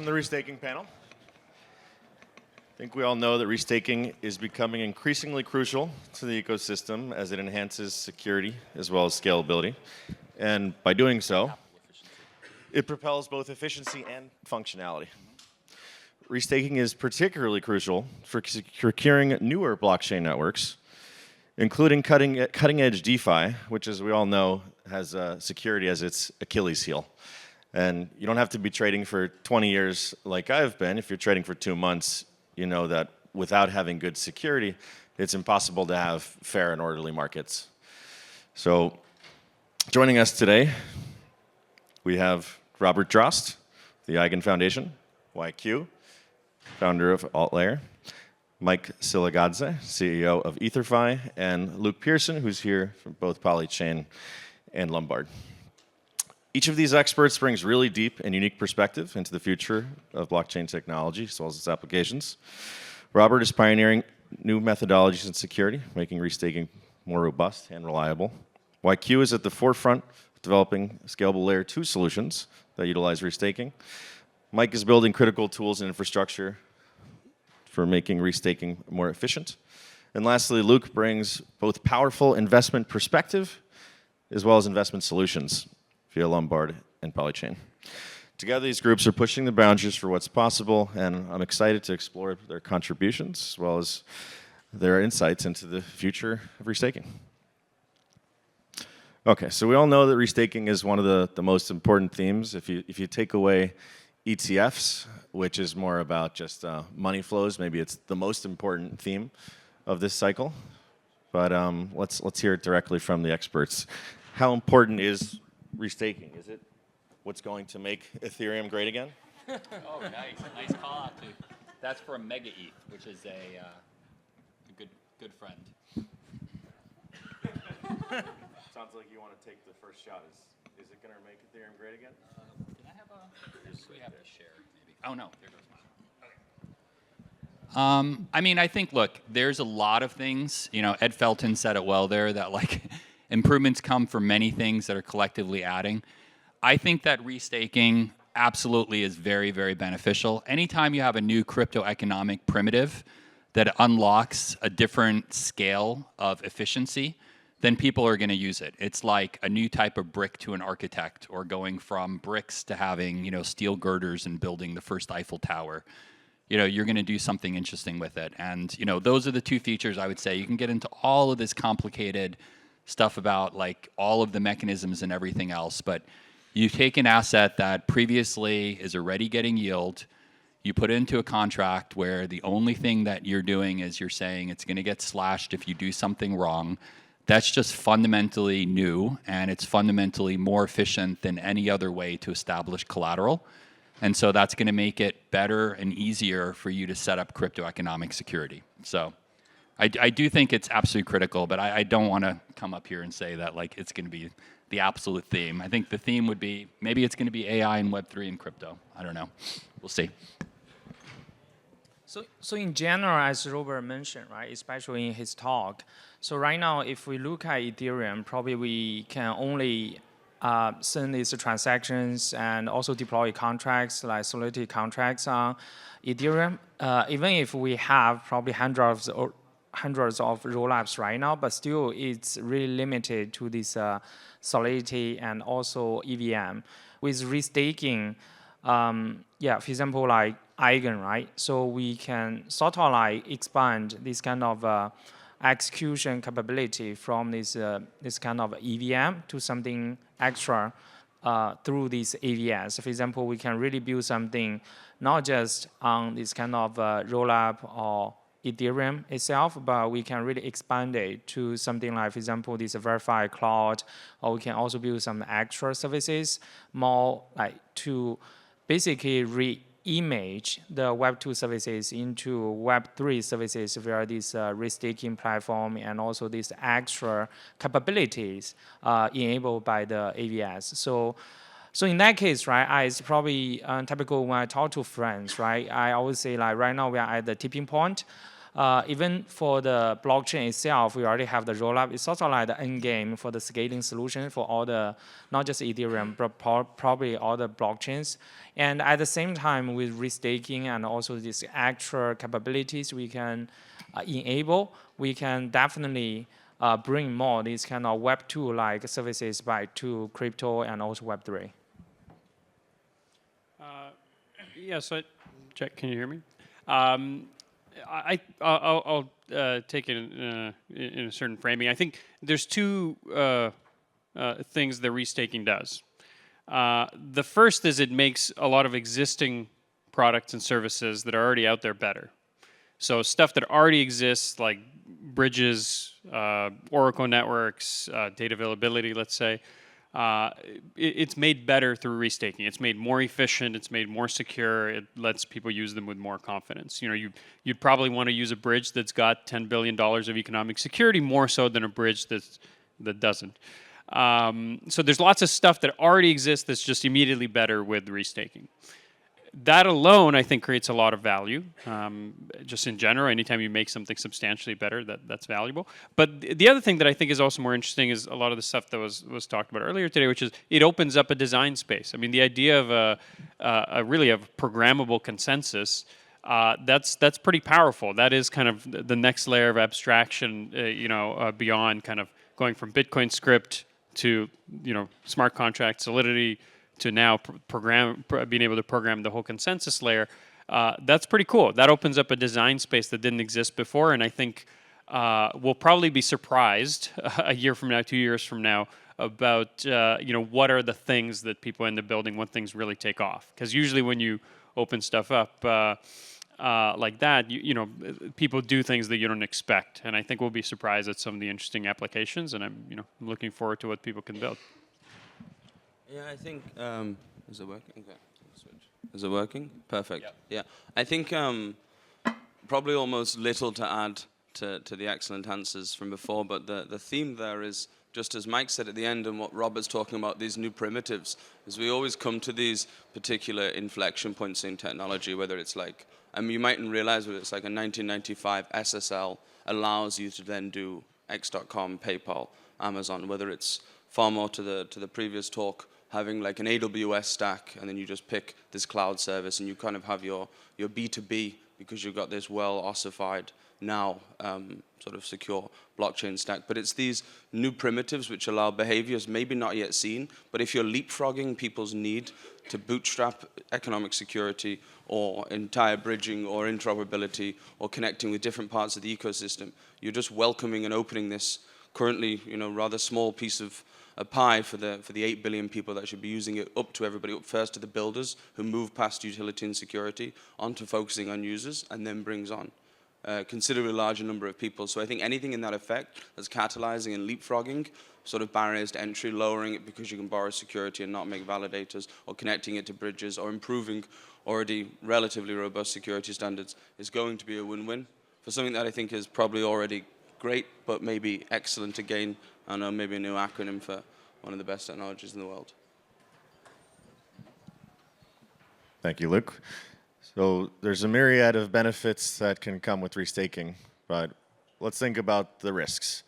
the restaking panel. I think we all know that restaking is becoming increasingly crucial to the ecosystem as it enhances security as well as scalability. And by doing so, it propels both efficiency and functionality. Restaking is particularly crucial for securing newer blockchain networks, including cutting-edge DeFi, which, as we all know, has security as its Achilles heel. And you don't have to be trading for 20 years like I've been. If you're trading for 2 months, you know that without having good security, it's impossible to have fair and orderly markets. So joining us today, we have Robert Drost, the Eigen Foundation, YQ, founder of AltLayer, Mike Siligadze, CEO of EtherFi, and Luke Pearson, who's here from both Polychain and Lombard. Each of these experts brings really deep and unique perspective into the future of blockchain technology, as well as its applications. Robert is pioneering new methodologies in security, making restaking more robust and reliable. YQ is at the forefront of developing scalable layer 2 solutions that utilize restaking. Mike is building critical tools and infrastructure for making restaking more efficient. And lastly, Luke brings both powerful investment perspective as well as investment solutions via Lombard and Polychain. Together, these groups are pushing the boundaries for what's possible, and I'm excited to explore their contributions as well as their insights into the future of restaking. Okay, so we all know that restaking is one of the most important themes. If you take away ETFs, which is more about just money flows, maybe it's the most important theme of this cycle. But let's hear it directly from the experts. How important is restaking? Is it what's going to make Ethereum great again? Oh, nice call out too. That's from Mega ETH, which is a good friend. Sounds like you want to take the first shot. Is it going to make Ethereum great again? Can I have we have to share maybe? Oh no, there goes mine. I mean, I think, look, there's a lot of things. You know, Ed Felton said it well there that like improvements come from many things that are collectively adding. I think that restaking absolutely is very, very beneficial. Anytime you have a new crypto economic primitive that unlocks a different scale of efficiency, then people are going to use it. It's like a new type of brick to an architect, or going from bricks to having, you know, steel girders and building the first Eiffel Tower. You know, you're going to do something interesting with it. And, you know, those are the two features I would say. You can get into all of this complicated stuff about like all of the mechanisms and everything else, but you take an asset that previously is already getting yield, you put it into a contract where the only thing that you're doing is you're saying it's going to get slashed if you do something wrong. That's just fundamentally new, and it's fundamentally more efficient than any other way to establish collateral. And so that's going to make it better and easier for you to set up crypto economic security. So I do think it's absolutely critical, but I don't want to come up here and say that like it's going to be the absolute theme. I think the theme would be, maybe it's going to be AI and Web3 and crypto. I don't know. We'll see. So in general, as Robert mentioned, right, especially in his talk, so right now, if we look at Ethereum, probably we can only send these transactions and also deploy contracts like Solidity contracts on Ethereum. Even if we have probably hundreds of rollups right now, but still it's really limited to this Solidity and also EVM. With restaking, for example, like Eigen, right? So we can sort of like expand this kind of execution capability from this kind of EVM to something extra through these AVS. For example, we can really build something not just on this kind of rollup or Ethereum itself, but we can really expand it to something like, for example, this verified cloud, or we can also build some extra services, more like to basically re-image the Web2 services into Web3 services via this restaking platform and also these extra capabilities enabled by the AVS. So in that case, right, it's probably typical when I talk to friends, right? I always say like right now we are at the tipping point. Even for the blockchain itself, we already have the rollup. It's also like the end game for the scaling solution for all the, not just Ethereum, but probably all the blockchains. And at the same time, with restaking and also these extra capabilities we can enable, we can definitely bring more these kind of Web 2 like services back to crypto and also Web 3. Yeah, so check. Can you hear me? I'll take it in a certain framing. I think there's two things the restaking does. The first is it makes a lot of existing products and services that are already out there better. So stuff that already exists, like bridges, Oracle networks, data availability, let's say, it's made better through restaking. It's made more efficient. It's made more secure. It lets people use them with more confidence. You know, you'd probably want to use a bridge that's got $10 billion of economic security more so than a bridge that doesn't. So there's lots of stuff that already exists that's just immediately better with restaking. That alone, I think, creates a lot of value. Just in general, anytime you make something substantially better, that's valuable. But the other thing that I think is also more interesting is a lot of the stuff that was talked about earlier today, which is it opens up a design space. I mean, the idea of a really of programmable consensus, that's pretty powerful. That is kind of the next layer of abstraction, beyond kind of going from Bitcoin script to smart contract Solidity to now being able to program the whole consensus layer. That's pretty cool. That opens up a design space that didn't exist before, and I think we'll probably be surprised a year from now, 2 years from now, about what are the things that people end up building, what things really take off. Because usually when you open stuff up like that, people do things that you don't expect, and I think we'll be surprised at some of the interesting applications, and I'm looking forward to what people can build. Yeah, I think, is it working? Okay, switch. Is it working? Perfect. Yep. Yeah, I think probably almost little to add to the excellent answers from before, but the theme there is, just as Mike said at the end and what Robert's talking about, these new primitives, is we always come to these particular inflection points in technology, whether it's like, you mightn't realize whether it's like a 1995 SSL allows you to then do X.com, PayPal, Amazon, whether it's far more to the previous talk, having like an AWS stack, and then you just pick this cloud service, and you kind of have your B2B because you've got this well ossified now sort of secure blockchain stack. But it's these new primitives which allow behaviors maybe not yet seen, but if you're leapfrogging people's need to bootstrap economic security or entire bridging or interoperability or connecting with different parts of the ecosystem, you're just welcoming and opening this currently rather small piece of a pie for the 8 billion people that should be using it, up to everybody, up first to the builders who move past utility and security onto focusing on users, and then brings on a considerably larger number of people. So I think anything in that effect that's catalyzing and leapfrogging sort of barriers to entry, lowering it because you can borrow security and not make validators, or connecting it to bridges, or improving already relatively robust security standards, is going to be a win-win for something that I think is probably already great, but maybe excellent again. I don't know, maybe a new acronym for one of the best technologies in the world. Thank you, Luke. So there's a myriad of benefits that can come with restaking, but let's think about the risks.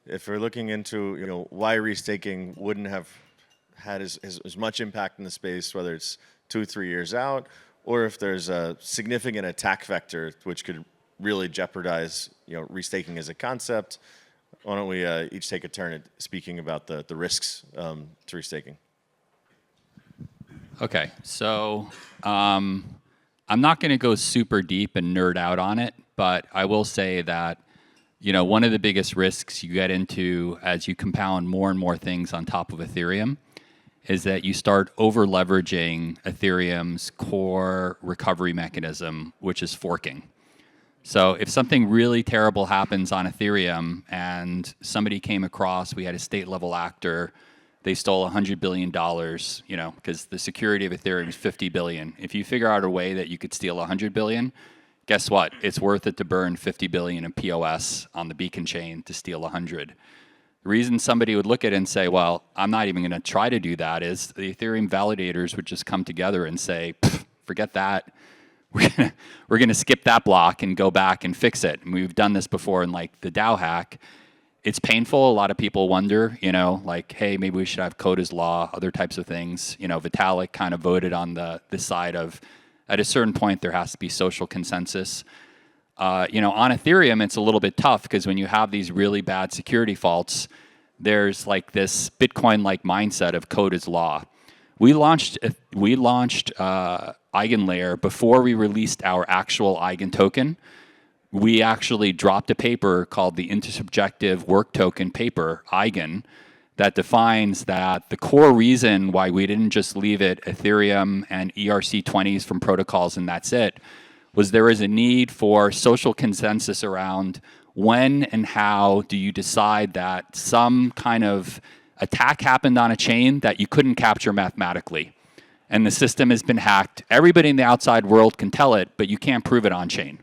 If we're looking into why restaking wouldn't have had as much impact in the space, whether it's 2-3 years out, or if there's a significant attack vector which could really jeopardize restaking as a concept, why don't we each take a turn at speaking about the risks to restaking? Okay, so I'm not going to go super deep and nerd out on it, but I will say that one of the biggest risks you get into as you compound more and more things on top of Ethereum is that you start over leveraging Ethereum's core recovery mechanism, which is forking. So if something really terrible happens on Ethereum and somebody came across, we had a state level actor, they stole $100 billion, because the security of Ethereum is 50 billion. If you figure out a way that you could steal 100 billion, guess what? It's worth it to burn 50 billion in POS on the beacon chain to steal 100. The reason somebody would look at it and say, well, I'm not even going to try to do that, is the Ethereum validators would just come together and say, forget that. we're gonna skip that block and go back and fix it. And we've done this before in like the DAO hack. It's painful. A lot of people wonder, like, hey, maybe we should have code as law, other types of things. Vitalik kind of voted on the side of, at a certain point, there has to be social consensus. On Ethereum, it's a little bit tough because when you have these really bad security faults, there's like this Bitcoin-like mindset of code is law. We launched EigenLayer before we released our actual Eigen token. We actually dropped a paper called the Intersubjective Work Token paper, Eigen, that defines that the core reason why we didn't just leave it Ethereum and ERC20s from protocols and that's it, was there is a need for social consensus around when and how do you decide that some kind of attack happened on a chain that you couldn't capture mathematically. And the system has been hacked. Everybody in the outside world can tell it, but you can't prove it on chain.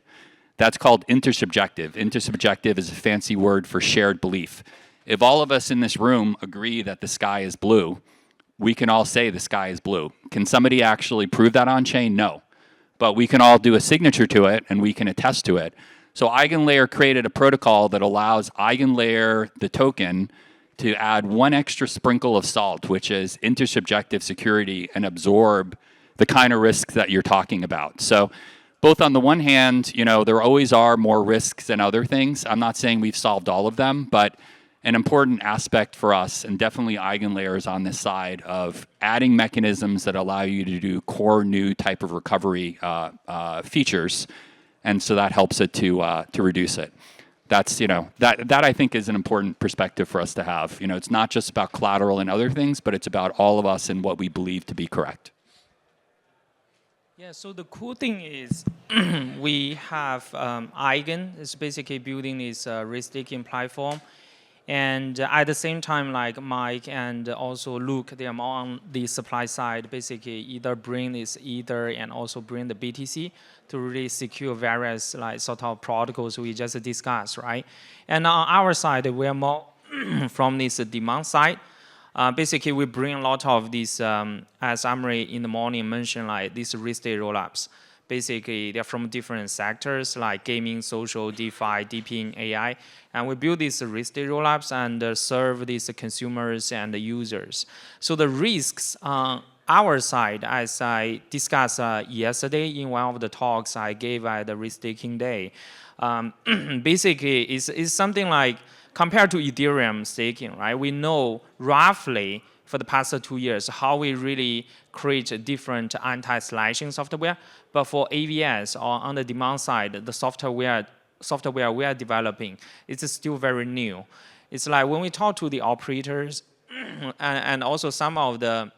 That's called intersubjective. Intersubjective is a fancy word for shared belief. If all of us in this room agree that the sky is blue, we can all say the sky is blue. Can somebody actually prove that on chain? No. But we can all do a signature to it and we can attest to it. So EigenLayer created a protocol that allows EigenLayer, the token, to add one extra sprinkle of salt, which is intersubjective security, and absorb the kind of risks that you're talking about. So both on the one hand, there always are more risks than other things. I'm not saying we've solved all of them, but an important aspect for us, and definitely EigenLayer is on this side of adding mechanisms that allow you to do core new type of recovery features, and so that helps it to reduce it. That's that I think is an important perspective for us to have. It's not just about collateral and other things, but it's about all of us and what we believe to be correct. Yeah, so the cool thing is we have Eigen is basically building this risk-taking platform. And at the same time, like Mike and also Luke, they are more on the supply side, basically either bring this Ether and also bring the BTC to really secure various like sort of protocols we just discussed, right? And on our side, we are more from this demand side. Basically, we bring a lot of these, as Amri in the morning mentioned, like these risk-day rollups. Basically, they're from different sectors like gaming, social, DeFi, DePIN, AI. And we build these risk-day rollups and serve these consumers and the users. So the risks on our side, as I discussed yesterday in one of the talks I gave at the risk-taking day, basically is something like, compared to Ethereum staking, right? We know roughly for the past 2 years how we really create different anti-slashing software. But for AVS or on the demand side, the software we are developing, it's still very new. It's like when we talk to the operators and also some of the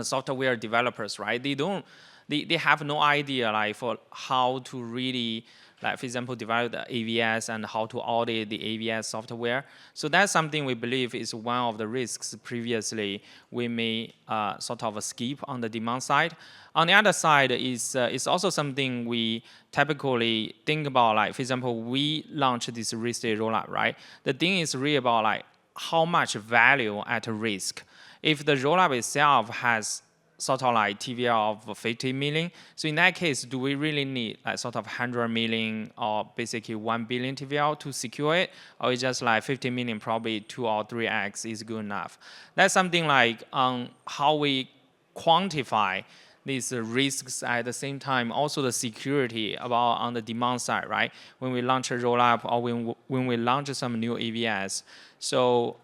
software developers, right? They have no idea like for how to really, like for example, develop the AVS and how to audit the AVS software. So that's something we believe is one of the risks previously we may sort of skip on the demand side. On the other side is also something we typically think about, like for example, we launched this risk-day rollup, right? The thing is really about like how much value at risk. If the rollup itself has sort of like TVL of 50 million. So in that case, do we really need like sort of 100 million or basically 1 billion TVL to secure it? Or is just like 50 million, probably 2 or 3x is good enough? That's something like how we quantify these risks at the same time, also the security about on the demand side, right? When we launch a rollup or when we launch some new AVS. So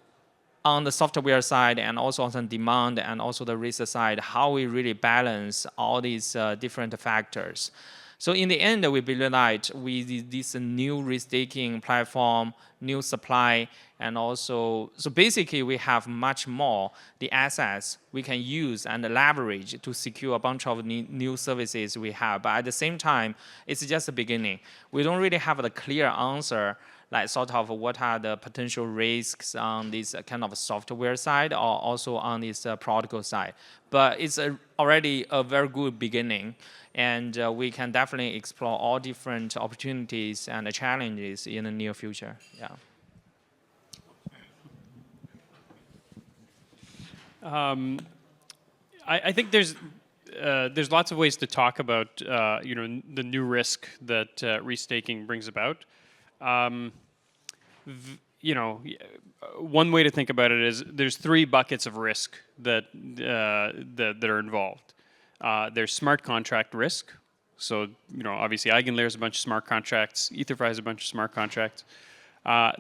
on the software side and also on the demand and also the risk side, how we really balance all these different factors. So in the end, we believe that with this new risk-taking platform, new supply, and also, so basically we have much more the assets we can use and leverage to secure a bunch of new services we have. But at the same time, it's just the beginning. We don't really have the clear answer like sort of what are the potential risks on this kind of software side or also on this protocol side. But it's already a very good beginning, and we can definitely explore all different opportunities and challenges in the near future. Yeah. I think there's there's lots of ways to talk about the new risk that restaking brings about. One way to think about it is there's 3 buckets of risk that are involved. There's smart contract risk. So obviously Eigenlayer is a bunch of smart contracts. EtherFi is a bunch of smart contracts.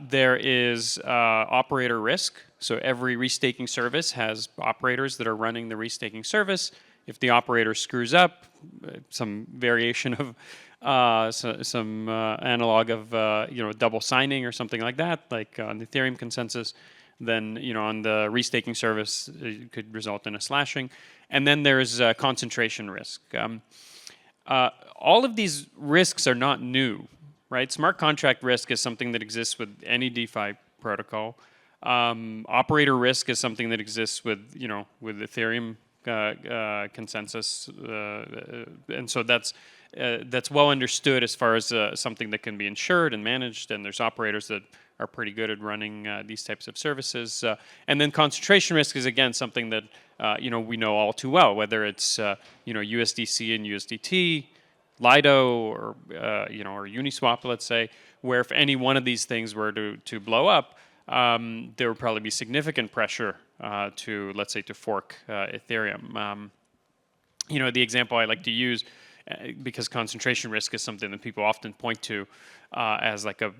There is operator risk. So every restaking service has operators that are running the restaking service. If the operator screws up, some variation of some analog of double signing or something like that, like on the Ethereum consensus, then on the restaking service it could result in a slashing. And then there's concentration risk. All of these risks are not new, right? Smart contract risk is something that exists with any DeFi protocol. Operator risk is something that exists with Ethereum consensus, and so that's well understood as far as something that can be insured and managed, and there's operators that are pretty good at running these types of services. And then concentration risk is again something that we know all too well, whether it's USDC and USDT, Lido, or or Uniswap, let's say, where if any one of these things were to blow up, there would probably be significant pressure to, let's say, to fork Ethereum. The example I like to use, because concentration risk is something that people often point to as like a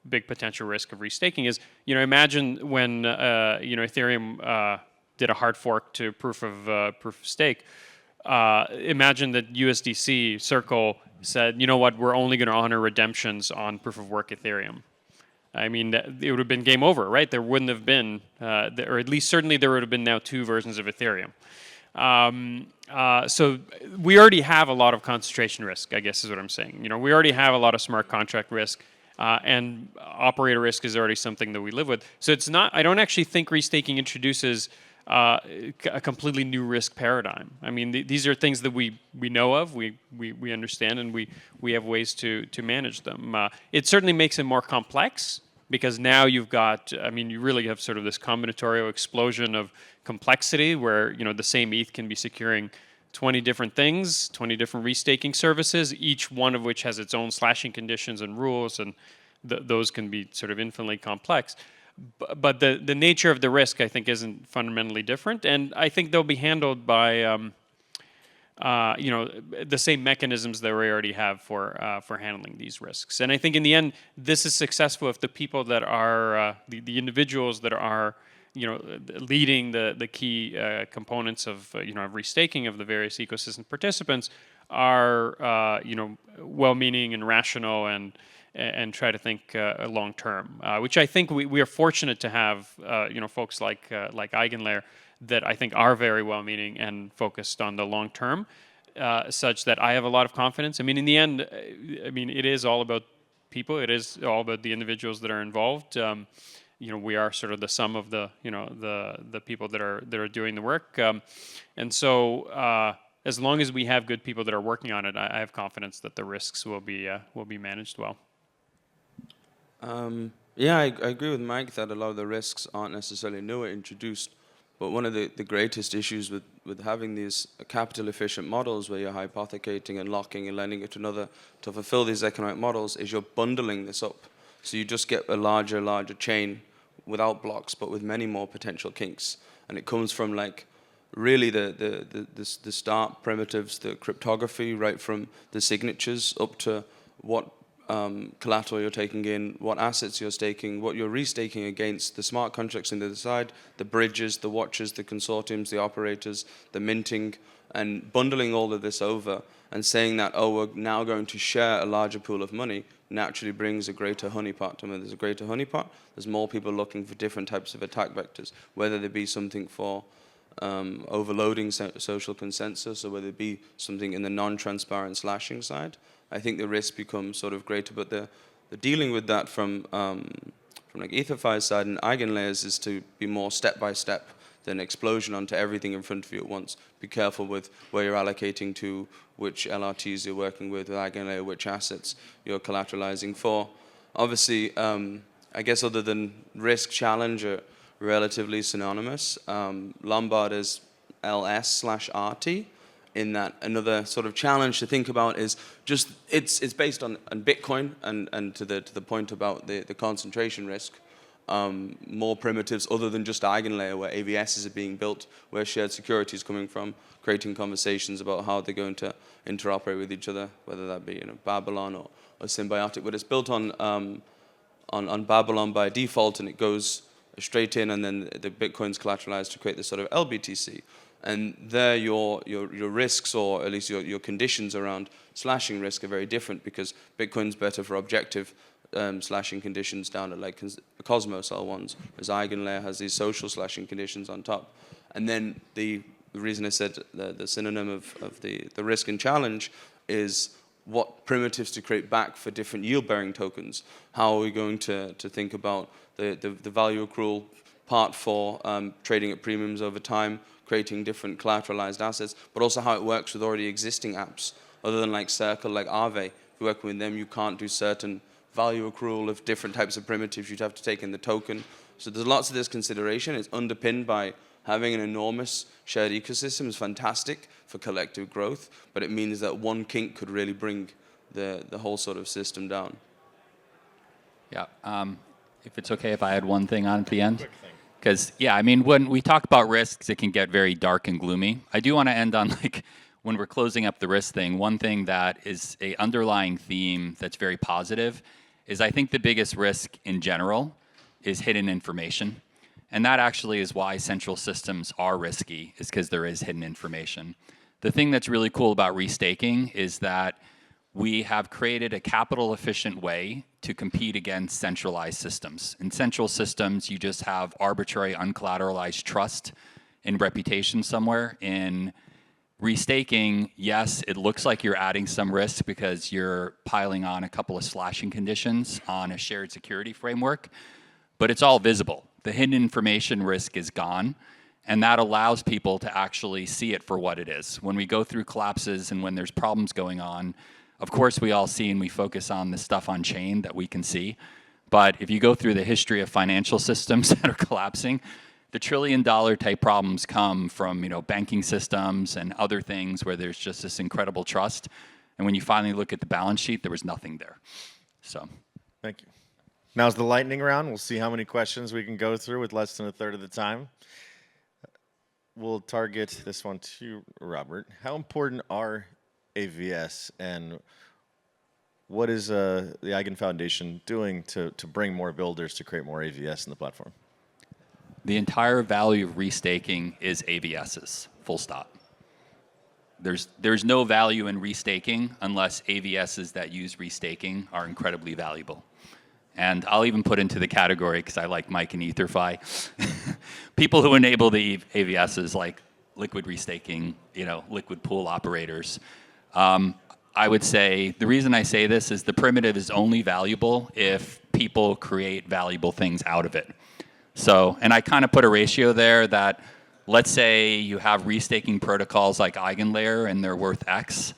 big potential risk of restaking, is imagine when Ethereum did a hard fork to proof of stake. Imagine that USDC Circle said, you know what, we're only going to honor redemptions on proof of work Ethereum. I mean, it would have been game over, right? There wouldn't have been, or at least certainly there would have been now 2 versions of Ethereum. So we already have a lot of concentration risk, I guess is what I'm saying. We already have a lot of smart contract risk, and operator risk is already something that we live with. So it's not, I don't actually think restaking introduces a completely new risk paradigm. I mean, these are things that we know of, we understand, and we have ways to manage them. It certainly makes it more complex, because now you've got, you really have sort of this combinatorial explosion of complexity where, the same ETH can be securing 20 different things, 20 different restaking services, each one of which has its own slashing conditions and rules, and those can be sort of infinitely complex. But the nature of the risk, I think, isn't fundamentally different, and I think they'll be handled by the same mechanisms that we already have for handling these risks. And I think in the end, this is successful if the people that are the individuals that are leading the key components of of restaking of the various ecosystem participants are well-meaning and rational and try to think long term, which I think we are fortunate to have folks like Eigenlayer that I think are very well-meaning and focused on the long term, such that I have a lot of confidence. I mean, in the end, it is all about people. It is all about the individuals that are involved. We are sort of the sum of the the people that are doing the work, and so as long as we have good people that are working on it, I have confidence that the risks will be managed well. Yeah, I agree with Mike that a lot of the risks aren't necessarily new or introduced, but one of the greatest issues with having these capital efficient models where you're hypothecating and locking and lending it to another to fulfill these economic models is you're bundling this up. So you just get a larger chain without blocks, but with many more potential kinks. And it comes from like really the start primitives, the cryptography, right from the signatures up to what collateral you're taking in, what assets you're staking, what you're restaking against, the smart contracts on the other side, the bridges, the watches, the consortiums, the operators, the minting, and bundling all of this over and saying that, oh, we're now going to share a larger pool of money naturally brings a greater honeypot. And when there's a greater honeypot, there's more people looking for different types of attack vectors, whether there be something for overloading social consensus or whether it be something in the non-transparent slashing side. I think the risk becomes sort of greater, but the dealing with that from like EtherFi's side and Eigenlayers is to be more step by step than explosion onto everything in front of you at once. Be careful with where you're allocating to, which LRTs you're working with Eigenlayer, which assets you're collateralizing for. Obviously, I guess other than risk, challenge are relatively synonymous. Lombard is LS/RT. in that another sort of challenge to think about is just it's based on Bitcoin and to the point about the concentration risk. More primitives other than just Eigenlayer, where AVSs are being built, where shared security is coming from, creating conversations about how they're going to interoperate with each other, whether that be Babylon or Symbiotic. But it's built on Babylon by default, and it goes straight in, and then the Bitcoin's collateralized to create this sort of LBTC. And there your risks, or at least your conditions around slashing risk, are very different, because Bitcoin's better for objective slashing conditions down at like Cosmos L1s, as Eigenlayer has these social slashing conditions on top. And then the reason I said the synonym of the risk and challenge is what primitives to create back for different yield-bearing tokens. How are we going to think about the value accrual part for trading at premiums over time, creating different collateralized assets, but also how it works with already existing apps, other than like Circle, like Aave. If you're working with them, you can't do certain value accrual of different types of primitives. You'd have to take in the token. So there's lots of this consideration. It's underpinned by having an enormous shared ecosystem. Is fantastic for collective growth, but it means that one kink could really bring the whole sort of system down. Yeah. If it's okay if I add one thing on at the end? Because, yeah, I mean, when we talk about risks, it can get very dark and gloomy. I do want to end on, like, when we're closing up the risk thing, one thing that is a underlying theme that's very positive is I think the biggest risk in general is hidden information. And that actually is why central systems are risky, is because there is hidden information. The thing that's really cool about restaking is that we have created a capital efficient way to compete against centralized systems. In central systems, you just have arbitrary uncollateralized trust and reputation somewhere. In restaking, yes, it looks like you're adding some risk because you're piling on a couple of slashing conditions on a shared security framework, but it's all visible. The hidden information risk is gone, and that allows people to actually see it for what it is. When we go through collapses and when there's problems going on, of course we all see and we focus on the stuff on chain that we can see, but if you go through the history of financial systems that are collapsing, the trillion-dollar type problems come from banking systems and other things where there's just this incredible trust. And when you finally look at the balance sheet, there was nothing there. So, thank you. Now's the lightning round. We'll see how many questions we can go through with less than a third of the time. We'll target this one to Robert. How important are AVS, and what is the Eigen Foundation doing to bring more builders to create more AVS in the platform? The entire value of restaking is AVSs, full stop. There's no value in restaking unless AVSs that use restaking are incredibly valuable. And I'll even put into the category, because I like Mike and EtherFi, people who enable the AVSs like liquid restaking, liquid pool operators. I would say the reason I say this is the primitive is only valuable if people create valuable things out of it. So, and I kind of put a ratio there that, let's say you have restaking protocols like Eigenlayer and they're worth X.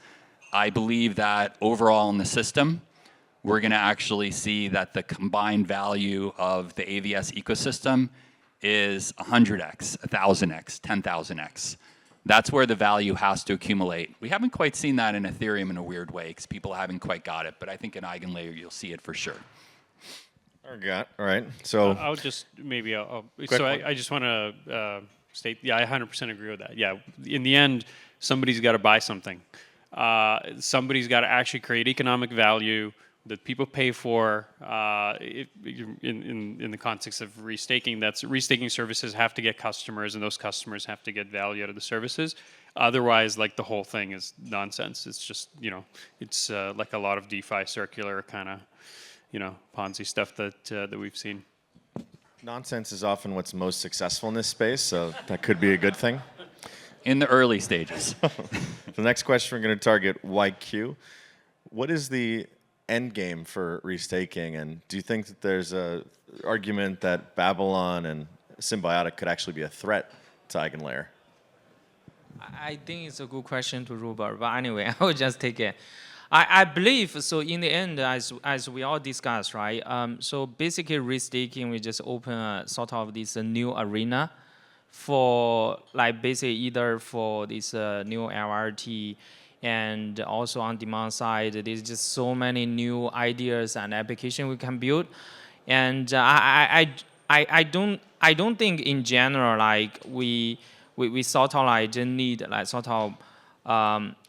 I believe that overall in the system, we're going to actually see that the combined value of the AVS ecosystem is 100x, 1,000x, 10,000x. That's where the value has to accumulate. We haven't quite seen that in Ethereum in a weird way because people haven't quite got it, but I think in Eigenlayer you'll see it for sure. All right. So I'll just maybe I just want to state, I 100% agree with that. Yeah, in the end, somebody's got to buy something. Somebody's got to actually create economic value that people pay for. In the context of restaking, restaking services have to get customers, and those customers have to get value out of the services. Otherwise, like, the whole thing is nonsense. It's just it's like a lot of DeFi circular kind of Ponzi stuff that we've seen. Nonsense is often what's most successful in this space, so that could be a good thing. In the early stages. The next question, we're going to target YQ. What is the end game for restaking, and do you think that there's an argument that Babylon and Symbiotic could actually be a threat to Eigenlayer? I think it's a good question to Robert, but anyway, I will just take it. I believe, so in the end, as we all discussed, right, so basically restaking, we just open a sort of this new arena for like basically either for this new LRT and also on demand side, there's just so many new ideas and application we can build. And I don't think in general like we sort of like just need like sort of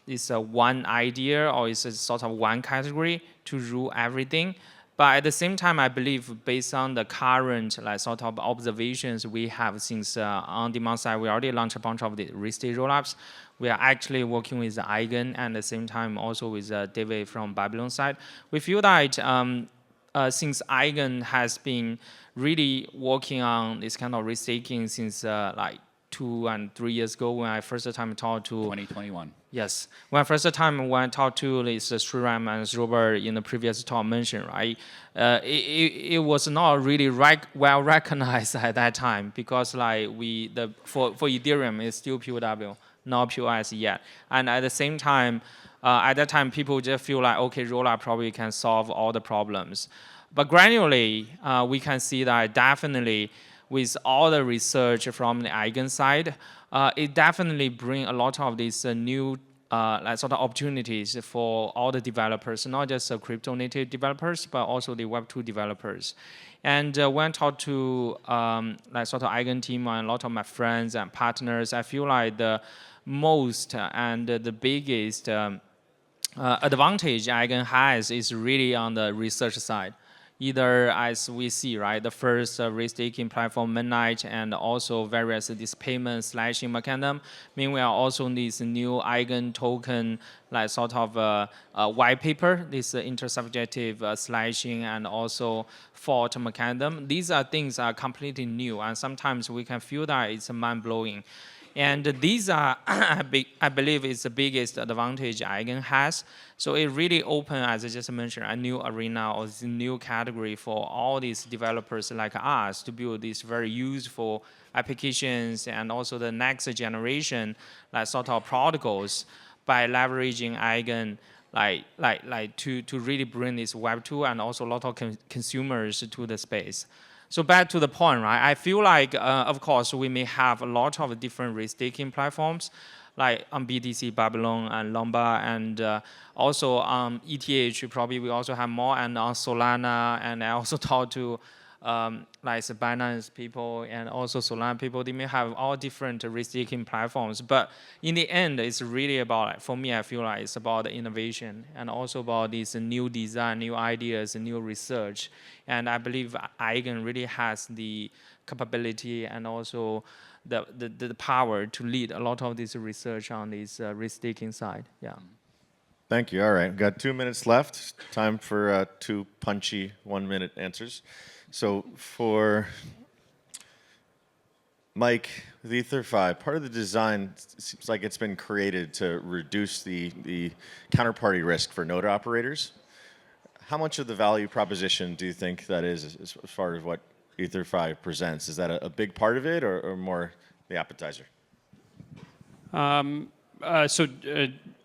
it's a one idea or it's a sort of one category to rule everything. But at the same time, I believe based on the current like sort of observations we have since on demand side, we already launched a bunch of the restate rollups. We are actually working with Eigen and at the same time also with David from Babylon side. We feel that since Eigen has been really working on this kind of restaking since like 2 and 3 years ago when I first time talked to 2021. Yes, when I talked to this Sriram and Robert in the previous talk mentioned, right, it was not really well recognized at that time because like for Ethereum it's still POW, not POS yet, and at the same time, at that time people just feel like okay, rollup probably can solve all the problems, but gradually we can see that definitely with all the research from the Eigen side, it definitely bring a lot of these new like sort of opportunities for all the developers, not just crypto native developers, but also the Web2 developers. And when I talk to like sort of Eigen team and a lot of my friends and partners, I feel like the most and the biggest advantage Eigen has is really on the research side. Either as we see, right, the first restaking platform Midnight and also various this payment slashing mechanism. Meanwhile, also this new Eigen token, like sort of white paper, this intersubjective slashing and also fault mechanism. These are things are completely new, and sometimes we can feel that it's mind blowing. And these are, I believe, is the biggest advantage Eigen has. So it really opened, as I just mentioned, a new arena or a new category for all these developers like us to build these very useful applications and also the next generation like sort of protocols by leveraging Eigen to really bring this Web2 and also a lot of consumers to the space. So back to the point, right? I feel like, of course, we may have a lot of different restaking platforms, like on BTC, Babylon, and Lombard, and also on ETH, probably we also have more, and on Solana, and I also talked to like the Binance people and also Solana people. They may have all different restaking platforms, but in the end, it's really about, for me, I feel like it's about the innovation and also about this new design, new ideas, new research. And I believe Eigen really has the capability and also the power to lead a lot of this research on this restaking side. Yeah. Thank you. All right, we've got 2 minutes left. Time for 2 punchy 1-minute answers. So for Mike, with Ether5, part of the design seems like it's been created to reduce the counterparty risk for node operators. How much of the value proposition do you think that is as far as what Ether5 presents? Is that a big part of it or more the appetizer?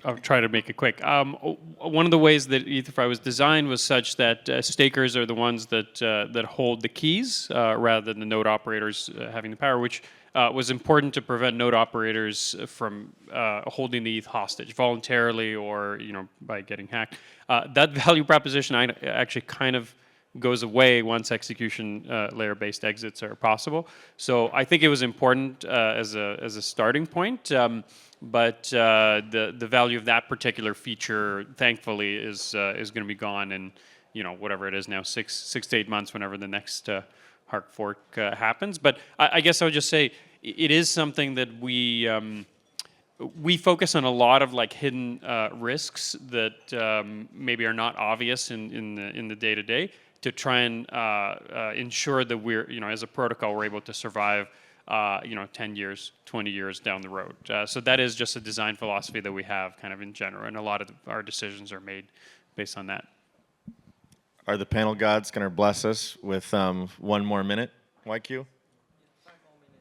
I'll try to make it quick. One of the ways that EtherFi was designed was such that stakers are the ones that hold the keys rather than the node operators having the power, which was important to prevent node operators from holding the ETH hostage voluntarily or by getting hacked. That value proposition actually kind of goes away once execution layer-based exits are possible. So I think it was important as a starting point. But the value of that particular feature, thankfully, is going to be gone in whatever it is now, 6 to 8 months, whenever the next hard fork happens. But I guess I would just say it is something that we focus on a lot of hidden risks that maybe are not obvious in the day to day to try and ensure that we're as a protocol we're able to survive 10 years, 20 years down the road. So that is just a design philosophy that we have kind of in general, and a lot of our decisions are made based on that. Are the panel gods going to bless us with 1 more minute, YQ?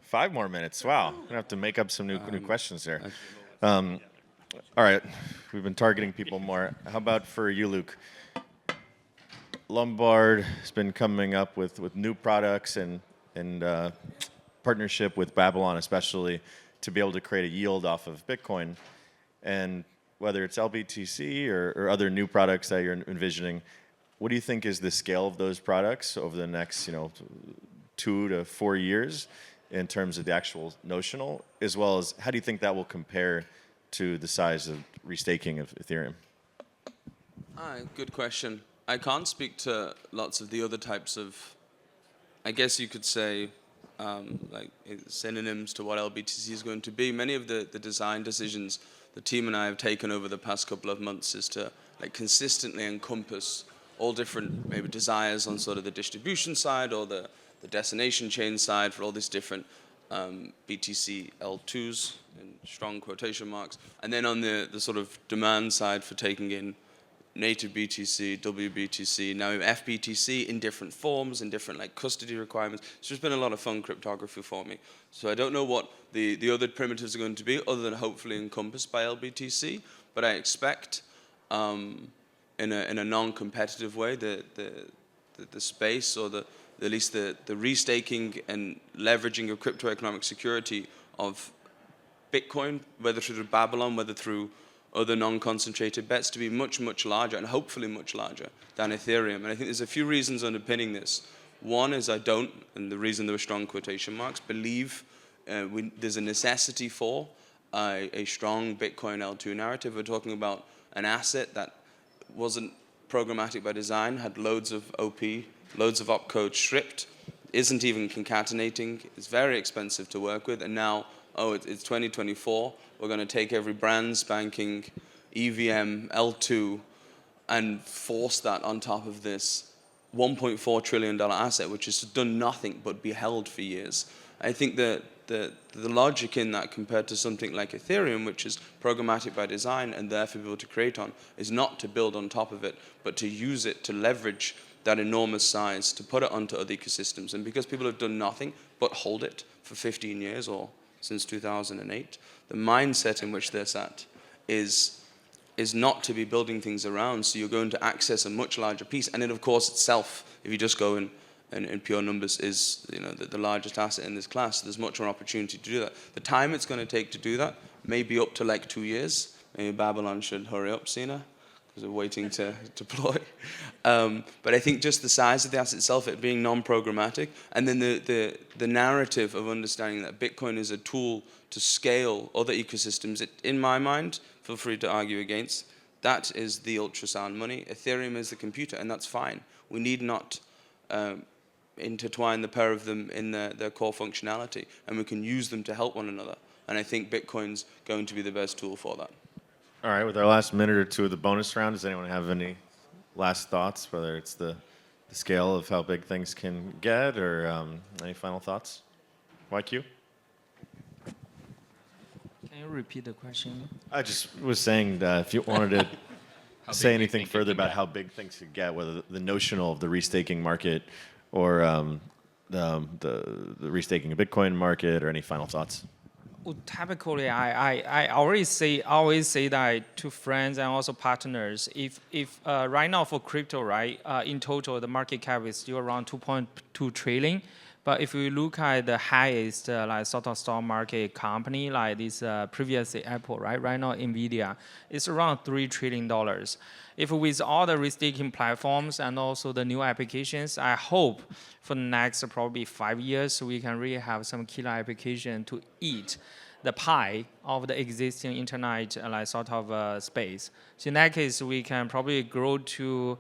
5 more minutes. Wow. I'm going to have to make up some new questions there. All right. We've been targeting people more. How about for you, Luke? Lombard has been coming up with new products and partnership with Babylon, especially to be able to create a yield off of Bitcoin. And whether it's LBTC or other new products that you're envisioning, what do you think is the scale of those products over the next 2 to 4 years in terms of the actual notional, as well as how do you think that will compare to the size of restaking of Ethereum? Good question. I can't speak to lots of the other types of, I guess you could say, like synonyms to what LBTC is going to be. Many of the design decisions the team and I have taken over the past couple of months is to consistently encompass all different maybe desires on sort of the distribution side or the destination chain side for all these different BTC L2s in strong quotation marks, and then on the sort of demand side for taking in native BTC, WBTC, now FBTC in different forms, in different custody requirements. So there's been a lot of fun cryptography for me. So I don't know what the other primitives are going to be other than hopefully encompassed by LBTC, but I expect in a non-competitive way the space or at least the restaking and leveraging of crypto economic security of Bitcoin, whether through Babylon, whether through other non-concentrated bets, to be much, much larger and hopefully much larger than Ethereum. And I think there's a few reasons underpinning this. One is I don't, and the reason there were strong quotation marks, believe there's a necessity for a strong Bitcoin L2 narrative. We're talking about an asset that wasn't programmatic by design, had loads of OP, loads of opcode stripped, isn't even concatenating, it's very expensive to work with, and now, it's 2024, we're going to take every brand spanking EVM L2 and force that on top of this $1.4 trillion asset, which has done nothing but be held for years. I think that the logic in that compared to something like Ethereum, which is programmatic by design and therefore be able to create on, is not to build on top of it, but to use it to leverage that enormous size, to put it onto other ecosystems. And because people have done nothing but hold it for 15 years or since 2008, the mindset in which they're sat is not to be building things around, so you're going to access a much larger piece. And it, of course, itself, if you just go in pure numbers, is the largest asset in this class. So there's much more opportunity to do that. The time it's going to take to do that may be up to 2 years. Maybe Babylon should hurry up, Sina, because we're waiting to deploy. But I think just the size of the asset itself, it being non-programmatic, and then the narrative of understanding that Bitcoin is a tool to scale other ecosystems, in my mind, feel free to argue against, that is the ultrasound money. Ethereum is the computer, and that's fine. We need not intertwine the pair of them in their core functionality, and we can use them to help one another. And I think Bitcoin's going to be the best tool for that. All right, with our last minute or two of the bonus round, does anyone have any last thoughts, whether it's the scale of how big things can get or any final thoughts? YQ? Can you repeat the question? I just was saying that if you wanted to say big anything you think further it can about get? how big things could get, whether the notional of the restaking market or the restaking of Bitcoin market, or any final thoughts? Well, typically, I always say that to friends and also partners. If right now for crypto, right, in total the market cap is still around 2.2 trillion. But if we look at the highest sort of stock market company like this previously Apple, right now Nvidia, it's around $3 trillion. If with all the restaking platforms and also the new applications, I hope for the next probably 5 years we can really have some killer application to eat the pie of the existing internet sort of space. So in that case, we can probably grow to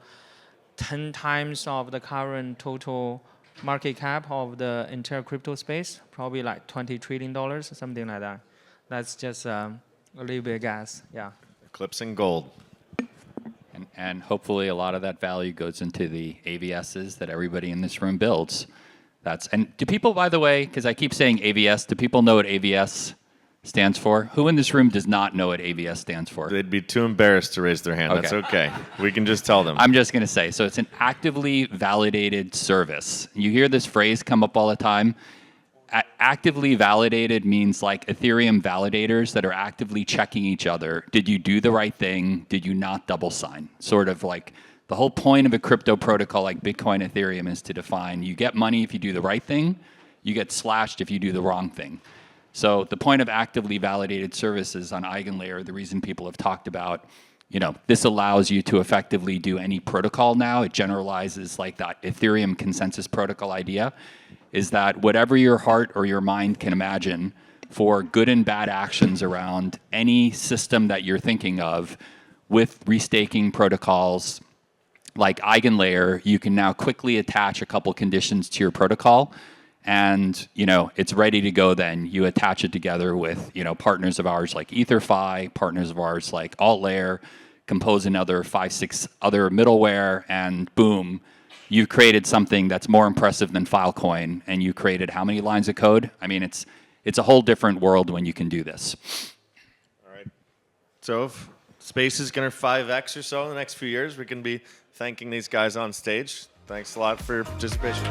10 times of the current total market cap of the entire crypto space, probably like $20 trillion, something like that. That's just a little bit guess, yeah. Eclipsing gold. And hopefully a lot of that value goes into the AVSs that everybody in this room builds. And do people, by the way, because I keep saying AVS, do people know what AVS stands for? Who in this room does not know what AVS stands for? They'd be too embarrassed to raise their hand. Okay. That's okay. We can just tell them. I'm just going to say, so it's an actively validated service. You hear this phrase come up all the time. Actively validated means like Ethereum validators that are actively checking each other. Did you do the right thing? Did you not double sign? Sort of like the whole point of a crypto protocol like Bitcoin, Ethereum is to define you get money if you do the right thing. you get slashed if you do the wrong thing. So the point of actively validated services on EigenLayer, the reason people have talked about, this allows you to effectively do any protocol now. It generalizes like that Ethereum consensus protocol idea, is that whatever your heart or your mind can imagine for good and bad actions around any system that you're thinking of, with restaking protocols like EigenLayer, you can now quickly attach a couple conditions to your protocol, and it's ready to go. Then you attach it together with partners of ours like EtherFi, partners of ours like AltLayer, compose another 5-6 other middleware, and boom, you've created something that's more impressive than Filecoin. And you created how many lines of code? I mean, it's a whole different world when you can do this. All right. So if space is going to 5x or so in the next few years, we can be thanking these guys on stage. Thanks a lot for your participation.